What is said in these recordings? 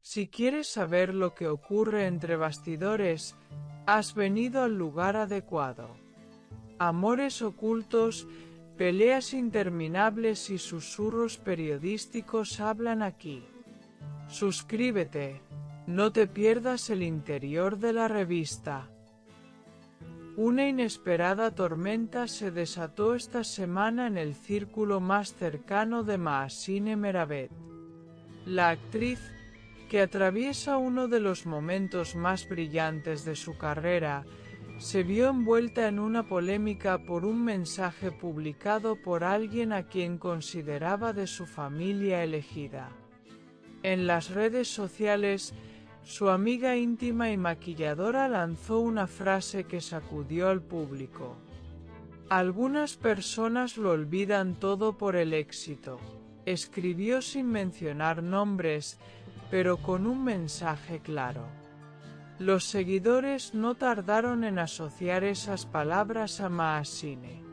Si quieres saber lo que ocurre entre bastidores, has venido al lugar adecuado. Amores ocultos, peleas interminables y susurros periodísticos hablan aquí. Suscríbete, no te pierdas el interior de la revista. Una inesperada tormenta se desató esta semana en el círculo más cercano de Mahsine Meravet. La actriz, que atraviesa uno de los momentos más brillantes de su carrera, se vio envuelta en una polémica por un mensaje publicado por alguien a quien consideraba de su familia elegida. En las redes sociales, su amiga íntima y maquilladora lanzó una frase que sacudió al público. Algunas personas lo olvidan todo por el éxito, escribió sin mencionar nombres, pero con un mensaje claro. Los seguidores no tardaron en asociar esas palabras a Mahsine.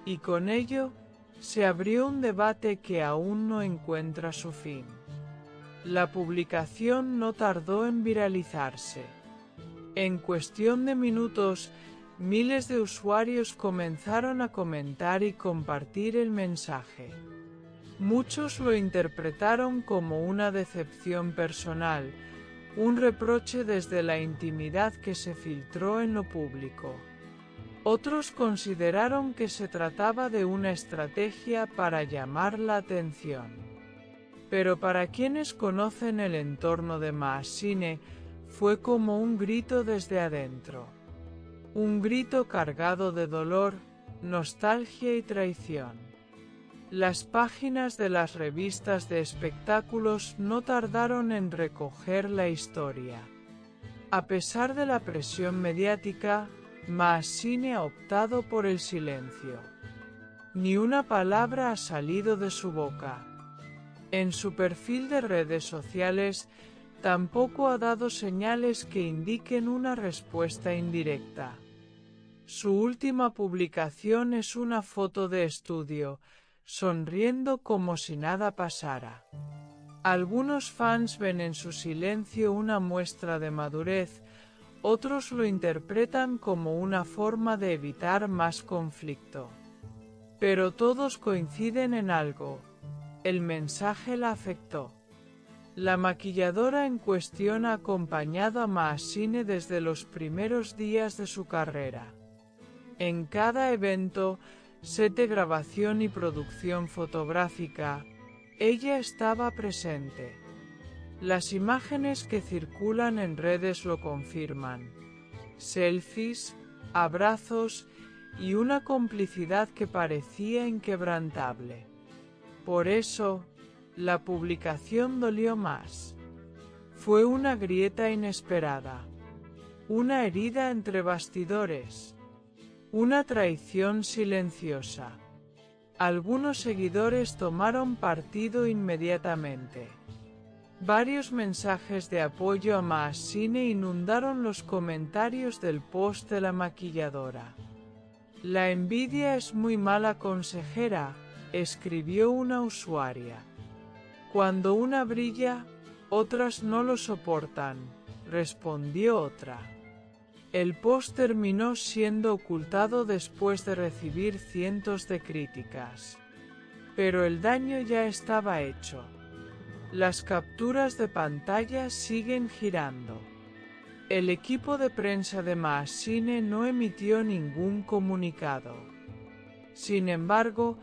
Y con ello, se abrió un debate que aún no encuentra su fin. La publicación no tardó en viralizarse. En cuestión de minutos, miles de usuarios comenzaron a comentar y compartir el mensaje. Muchos lo interpretaron como una decepción personal, un reproche desde la intimidad que se filtró en lo público. Otros consideraron que se trataba de una estrategia para llamar la atención. Pero para quienes conocen el entorno de Mahsine, fue como un grito desde adentro. Un grito cargado de dolor, nostalgia y traición. Las páginas de las revistas de espectáculos no tardaron en recoger la historia. A pesar de la presión mediática, Mahsine ha optado por el silencio. Ni una palabra ha salido de su boca. En su perfil de redes sociales, tampoco ha dado señales que indiquen una respuesta indirecta. Su última publicación es una foto de estudio, sonriendo como si nada pasara. Algunos fans ven en su silencio una muestra de madurez, otros lo interpretan como una forma de evitar más conflicto. Pero todos coinciden en algo: el mensaje la afectó. La maquilladora en cuestión ha acompañado a Mahsine desde los primeros días de su carrera. En cada evento, set de grabación y producción fotográfica, ella estaba presente. Las imágenes que circulan en redes lo confirman. Selfies, abrazos y una complicidad que parecía inquebrantable. Por eso, la publicación dolió más. Fue una grieta inesperada. Una herida entre bastidores. Una traición silenciosa. Algunos seguidores tomaron partido inmediatamente. Varios mensajes de apoyo a Mahsine inundaron los comentarios del post de la maquilladora. La envidia es muy mala consejera, escribió una usuaria. Cuando una brilla, otras no lo soportan, respondió otra. El post terminó siendo ocultado después de recibir cientos de críticas. Pero el daño ya estaba hecho. Las capturas de pantalla siguen girando. El equipo de prensa de Mahsine no emitió ningún comunicado. Sin embargo,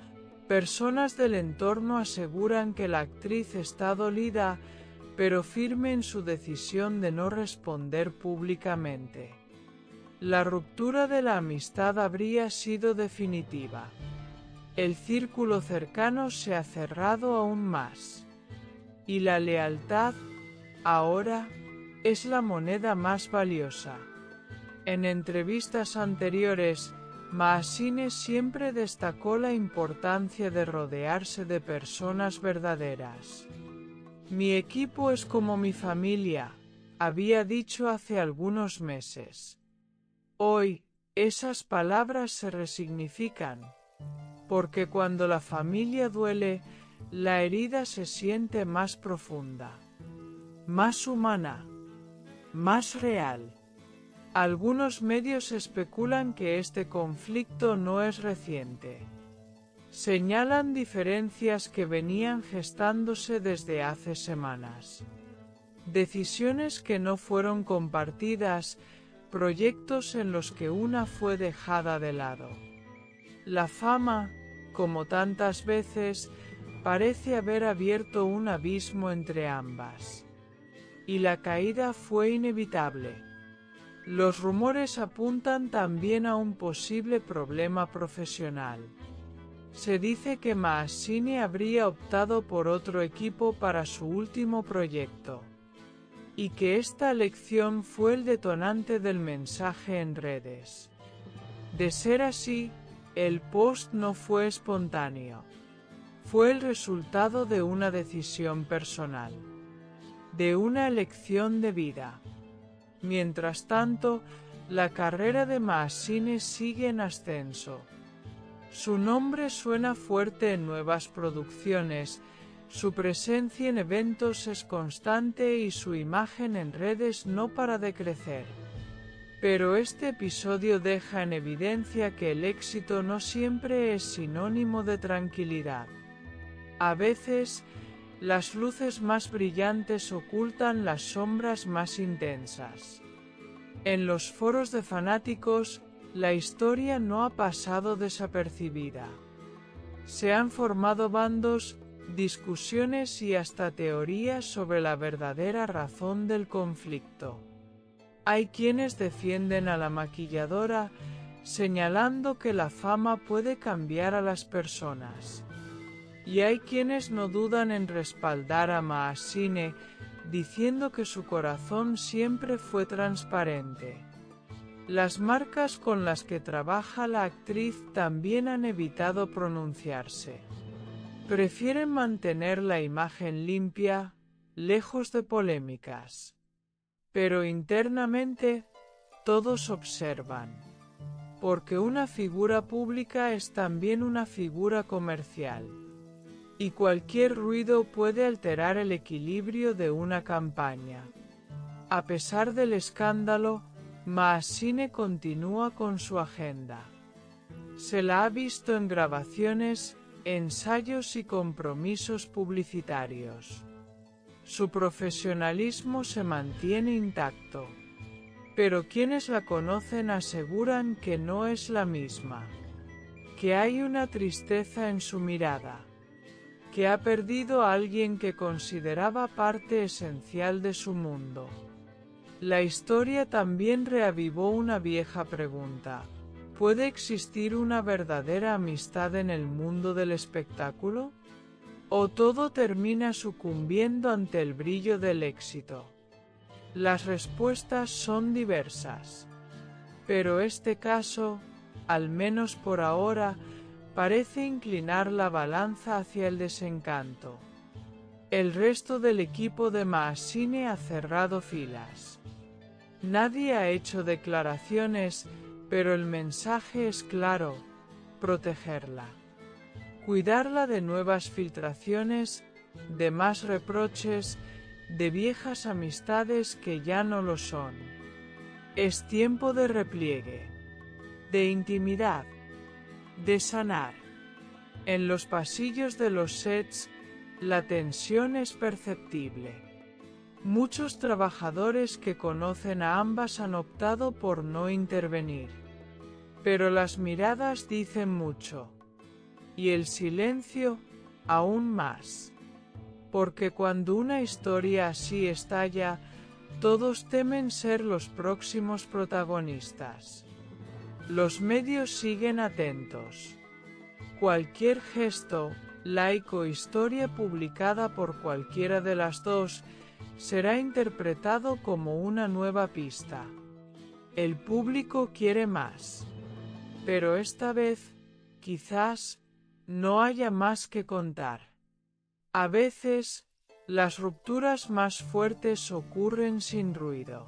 personas del entorno aseguran que la actriz está dolida, pero firme en su decisión de no responder públicamente. La ruptura de la amistad habría sido definitiva. El círculo cercano se ha cerrado aún más. Y la lealtad, ahora, es la moneda más valiosa. En entrevistas anteriores, Mahsine siempre destacó la importancia de rodearse de personas verdaderas. Mi equipo es como mi familia, había dicho hace algunos meses. Hoy, esas palabras se resignifican, porque cuando la familia duele, la herida se siente más profunda. más humana, más real. Algunos medios especulan que este conflicto no es reciente. Señalan diferencias que venían gestándose desde hace semanas. Decisiones que no fueron compartidas, proyectos en los que una fue dejada de lado. La fama, como tantas veces, parece haber abierto un abismo entre ambas. Y la caída fue inevitable. Los rumores apuntan también a un posible problema profesional. Se dice que Maassine habría optado por otro equipo para su último proyecto. Y que esta elección fue el detonante del mensaje en redes. De ser así, el post no fue espontáneo. Fue el resultado de una decisión personal. De una elección de vida. Mientras tanto, la carrera de Maassine sigue en ascenso. Su nombre suena fuerte en nuevas producciones, su presencia en eventos es constante y su imagen en redes no para de crecer. Pero este episodio deja en evidencia que el éxito no siempre es sinónimo de tranquilidad. A veces, las luces más brillantes ocultan las sombras más intensas. En los foros de fanáticos, la historia no ha pasado desapercibida. Se han formado bandos, discusiones y hasta teorías sobre la verdadera razón del conflicto. Hay quienes defienden a la maquilladora, señalando que la fama puede cambiar a las personas. Y hay quienes no dudan en respaldar a Maassine, diciendo que su corazón siempre fue transparente. Las marcas con las que trabaja la actriz también han evitado pronunciarse. Prefieren mantener la imagen limpia, lejos de polémicas. Pero internamente, todos observan. Porque una figura pública es también una figura comercial. Y cualquier ruido puede alterar el equilibrio de una campaña. A pesar del escándalo, Maassine continúa con su agenda. Se la ha visto en grabaciones, ensayos y compromisos publicitarios. Su profesionalismo se mantiene intacto. Pero quienes la conocen aseguran que no es la misma. Que hay una tristeza en su mirada. Que ha perdido a alguien que consideraba parte esencial de su mundo. La historia también reavivó una vieja pregunta. ¿Puede existir una verdadera amistad en el mundo del espectáculo? ¿O todo termina sucumbiendo ante el brillo del éxito? Las respuestas son diversas. Pero este caso, al menos por ahora, parece inclinar la balanza hacia el desencanto. El resto del equipo de Maassine ha cerrado filas. Nadie ha hecho declaraciones, pero el mensaje es claro: protegerla. Cuidarla de nuevas filtraciones, de más reproches, de viejas amistades que ya no lo son. Es tiempo de repliegue, de intimidad, de sanar. En los pasillos de los sets, la tensión es perceptible. Muchos trabajadores que conocen a ambas han optado por no intervenir. Pero las miradas dicen mucho. Y el silencio, aún más. Porque cuando una historia así estalla, todos temen ser los próximos protagonistas. Los medios siguen atentos. Cualquier gesto, like o historia publicada por cualquiera de las dos, será interpretado como una nueva pista. El público quiere más. Pero esta vez, quizás, no haya más que contar. A veces, las rupturas más fuertes ocurren sin ruido.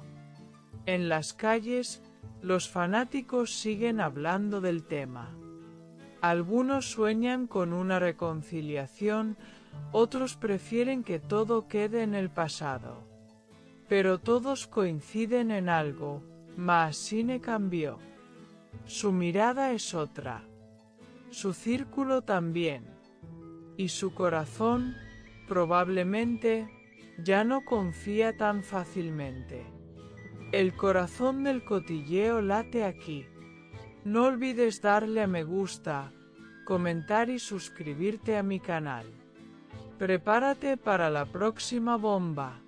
En las calles, los fanáticos siguen hablando del tema. Algunos sueñan con una reconciliación, otros prefieren que todo quede en el pasado. pero todos coinciden en algo, Maasine cambió. Su mirada es otra. Su círculo también. Y su corazón, probablemente, ya no confía tan fácilmente. El corazón del cotilleo late aquí. No olvides darle a me gusta, comentar y suscribirte a mi canal. Prepárate para la próxima bomba.